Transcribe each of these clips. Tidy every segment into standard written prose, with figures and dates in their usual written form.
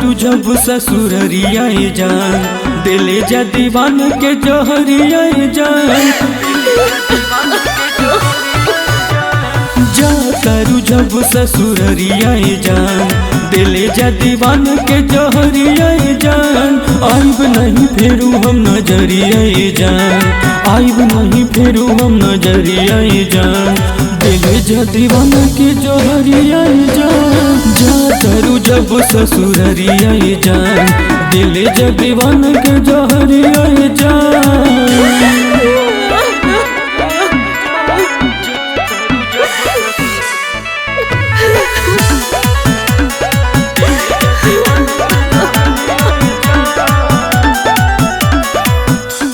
तारू जब ससुररिया जान, दिले जा दीवान के जहरिया जान। जा तारू जब ससुररिया जान, दिले जा दीवान के जहरिया जान। आइब नहीं फेरू हम नजरिया जान, आइब नहीं फेरू हम नजरिया जान। दिले जा दीवान के जहरिया जान, जा तारू जब ससुररिया जान, दिले जा दीवान के जहरिया जान।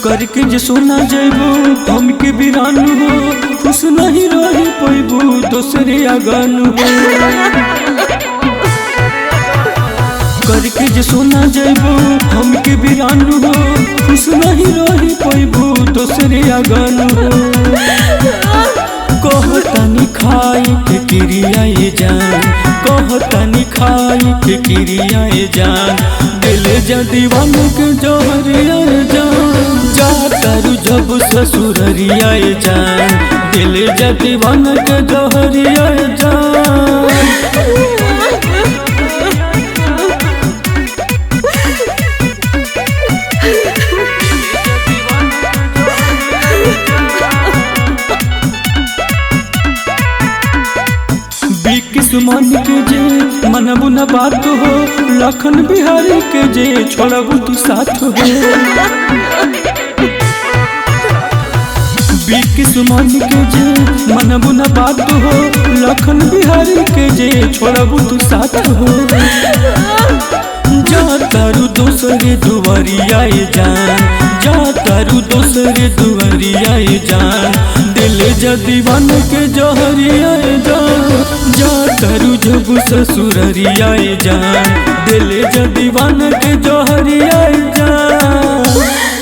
करके जे सोना जैबू हमके बिरान हो, खुश नहीं रही पैबू दोसरे अगन हो। करके जे सोना जैबू हमके बिरान हो, खुश नहीं रही पैबू दोसरे अगन हो। कहतानी खाई के क्रिया जान, कहतानी खाई के क्रिया जान। दिले जा दीवान के जहरिया जान, जा तारू जब ससुररिया जान, दिले जा दीवान के जहरिया जान। किस्मान के जे मनबू न बात हो, लखन बिहारी के जे छोड़बू तू साथ हो। किस्मान के जे मनबू न बात हो, लखन बिहारी के जे छोड़बू तू साथ हो। जा तारू दोसरे दुआरिया जान, जा तारू दोसरे दुआरिया जान। दिले जा दीवान के जहरिया जान, जा तारू जब ससुररिया जान, दिले जा दीवान के जहरिया जान।